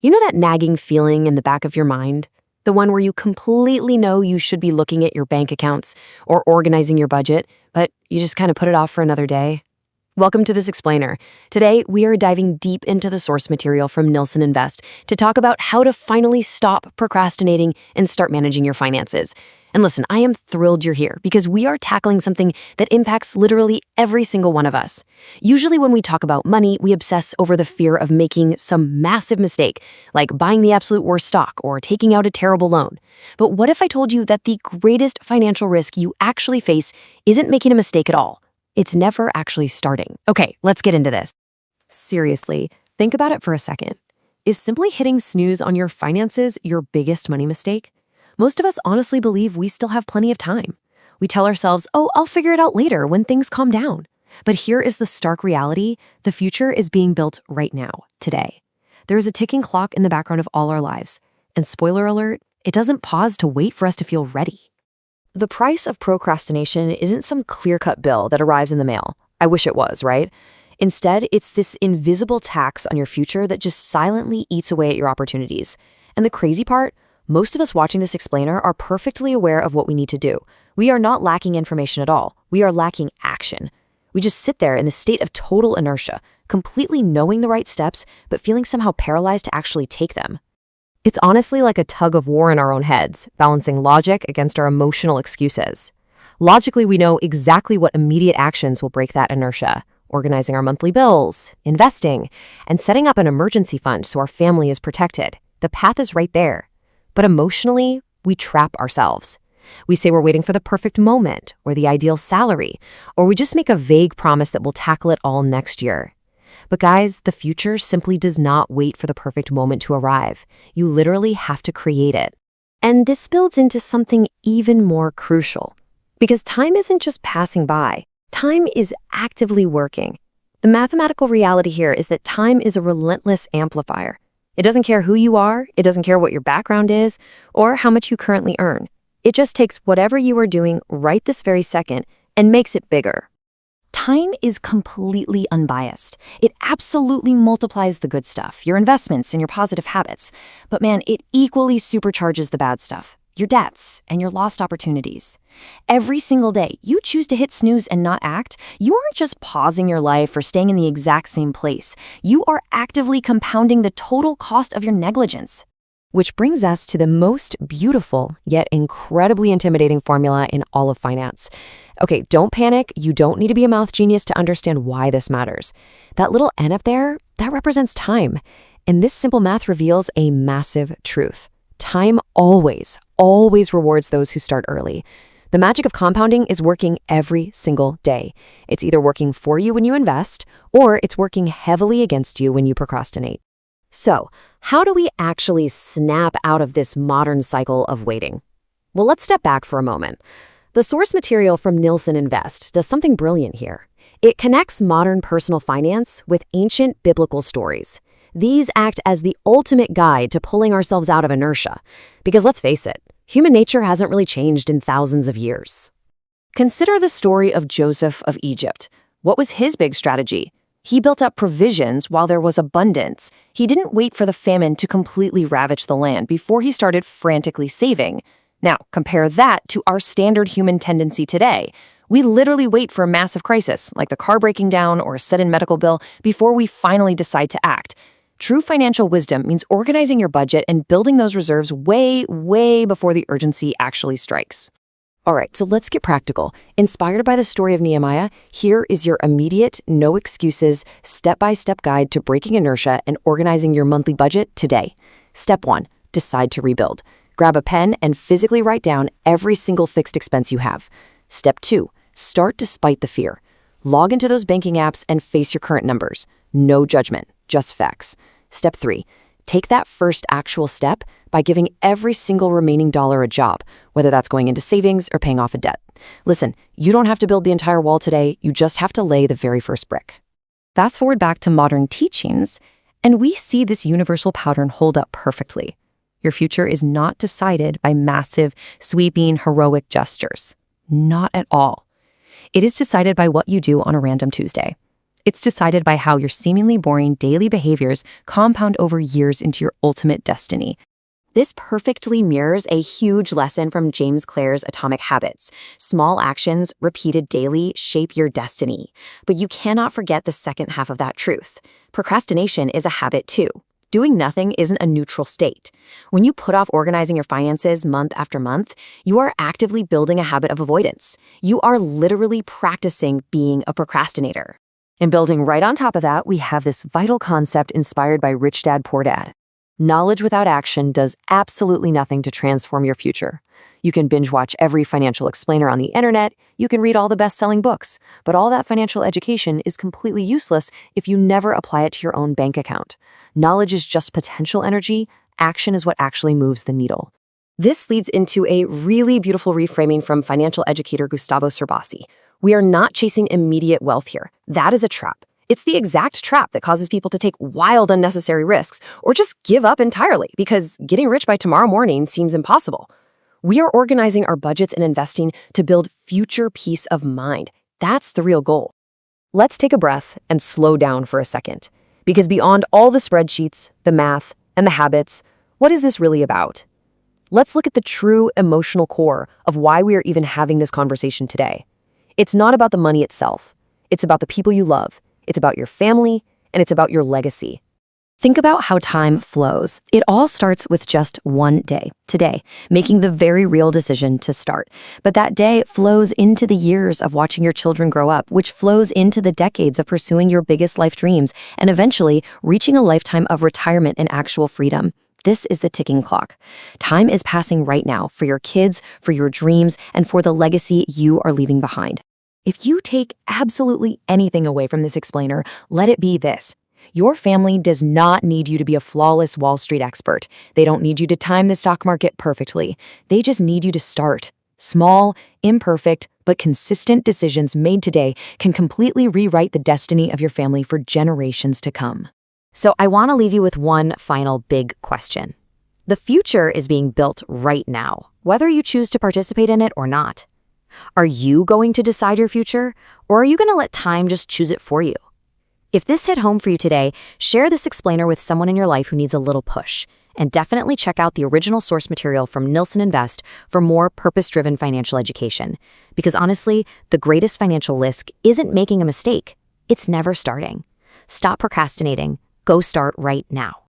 You know that nagging feeling in the back of your mind? The one where you completely know you should be looking at your bank accounts or organizing your budget, but you just kind of put it off for another day? Welcome to This Explainer. Today, we are diving deep into the source material from Nilson Invest to talk about how to finally stop procrastinating and start managing your finances. And listen, I am thrilled you're here because we are tackling something that impacts literally every single one of us. Usually when we talk about money, we obsess over the fear of making some massive mistake, like buying the absolute worst stock or taking out a terrible loan. But what if I told you that the greatest financial risk you actually face isn't making a mistake at all? It's never actually starting. Okay, let's get into this. Seriously, think about it for a second. Is simply hitting snooze on your finances your biggest money mistake? Most of us honestly believe we still have plenty of time. We tell ourselves, oh, I'll figure it out later when things calm down. But here is the stark reality. The future is being built right now, today. There is a ticking clock in the background of all our lives. And spoiler alert, it doesn't pause to wait for us to feel ready. The price of procrastination isn't some clear-cut bill that arrives in the mail. I wish it was, right? Instead, it's this invisible tax on your future that just silently eats away at your opportunities. And the crazy part? Most of us watching this explainer are perfectly aware of what we need to do. We are not lacking information at all. We are lacking action. We just sit there in the state of total inertia, completely knowing the right steps, but feeling somehow paralyzed to actually take them. It's honestly like a tug of war in our own heads, balancing logic against our emotional excuses. Logically, we know exactly what immediate actions will break that inertia: organizing our monthly bills, investing, and setting up an emergency fund so our family is protected. The path is right there. But emotionally, we trap ourselves. We say we're waiting for the perfect moment or the ideal salary, or we just make a vague promise that we'll tackle it all next year. But guys, the future simply does not wait for the perfect moment to arrive. You literally have to create it. And this builds into something even more crucial. Because time isn't just passing by. Time is actively working. The mathematical reality here is that time is a relentless amplifier. It doesn't care who you are, it doesn't care what your background is, or how much you currently earn. It just takes whatever you are doing right this very second and makes it bigger. Time is completely unbiased. It absolutely multiplies the good stuff, your investments and your positive habits. But man, it equally supercharges the bad stuff, your debts and your lost opportunities. Every single day, you choose to hit snooze and not act. You aren't just pausing your life or staying in the exact same place. You are actively compounding the total cost of your negligence. Which brings us to the most beautiful, yet incredibly intimidating formula in all of finance. Okay, don't panic. You don't need to be a math genius to understand why this matters. That little N up there, that represents time. And this simple math reveals a massive truth. Time always rewards those who start early. The magic of compounding is working every single day. It's either working for you when you invest, or it's working heavily against you when you procrastinate. So, how do we actually snap out of this modern cycle of waiting? Well, let's step back for a moment. The source material from Nilson Invest does something brilliant here. It connects modern personal finance with ancient biblical stories. These act as the ultimate guide to pulling ourselves out of inertia. Because let's face it, human nature hasn't really changed in thousands of years. Consider the story of Joseph of Egypt. What was his big strategy? He built up provisions while there was abundance. He didn't wait for the famine to completely ravage the land before he started frantically saving. Now, compare that to our standard human tendency today. We literally wait for a massive crisis, like the car breaking down or a sudden medical bill, before we finally decide to act. True financial wisdom means organizing your budget and building those reserves way before the urgency actually strikes. All right, so let's get practical. Inspired by the story of Nehemiah, here is your immediate, no excuses, step-by-step guide to breaking inertia and organizing your monthly budget today. Step 1, decide to rebuild. Grab a pen and physically write down every single fixed expense you have. Step 2, start despite the fear. Log into those banking apps and face your current numbers. No judgment, just facts. Step 3, take that first actual step by giving every single remaining dollar a job, whether that's going into savings or paying off a debt. Listen, you don't have to build the entire wall today, you just have to lay the very first brick. Fast forward back to modern teachings, and we see this universal pattern hold up perfectly. Your future is not decided by massive, sweeping, heroic gestures. Not at all. It is decided by what you do on a random Tuesday. It's decided by how your seemingly boring daily behaviors compound over years into your ultimate destiny. This perfectly mirrors a huge lesson from James Clear's Atomic Habits. Small actions, repeated daily, shape your destiny. But you cannot forget the second half of that truth. Procrastination is a habit too. Doing nothing isn't a neutral state. When you put off organizing your finances month after month, you are actively building a habit of avoidance. You are literally practicing being a procrastinator. And building right on top of that, we have this vital concept inspired by Rich Dad, Poor Dad. Knowledge without action does absolutely nothing to transform your future. You can binge watch every financial explainer on the internet, you can read all the best-selling books, but all that financial education is completely useless if you never apply it to your own bank account. Knowledge is just potential energy, action is what actually moves the needle. This leads into a really beautiful reframing from financial educator Gustavo Cerbasi. We are not chasing immediate wealth here. That is a trap. It's the exact trap that causes people to take wild, unnecessary risks or just give up entirely because getting rich by tomorrow morning seems impossible. We are organizing our budgets and investing to build future peace of mind. That's the real goal. Let's take a breath and slow down for a second. Because beyond all the spreadsheets, the math, and the habits, what is this really about? Let's look at the true emotional core of why we are even having this conversation today. It's not about the money itself. It's about the people you love. It's about your family, and it's about your legacy. Think about how time flows. It all starts with just one day, today, making the very real decision to start. But that day flows into the years of watching your children grow up, which flows into the decades of pursuing your biggest life dreams, and eventually reaching a lifetime of retirement and actual freedom. This is the ticking clock. Time is passing right now for your kids, for your dreams, and for the legacy you are leaving behind. If you take absolutely anything away from this explainer, let it be this. Your family does not need you to be a flawless Wall Street expert. They don't need you to time the stock market perfectly. They just need you to start. Small, imperfect, but consistent decisions made today can completely rewrite the destiny of your family for generations to come. So I want to leave you with one final big question. The future is being built right now, whether you choose to participate in it or not. Are you going to decide your future, or are you going to let time just choose it for you? If this hit home for you today, share this explainer with someone in your life who needs a little push, and definitely check out the original source material from Nilson Invest for more purpose-driven financial education. Because honestly, the greatest financial risk isn't making a mistake. It's never starting. Stop procrastinating. Go start right now.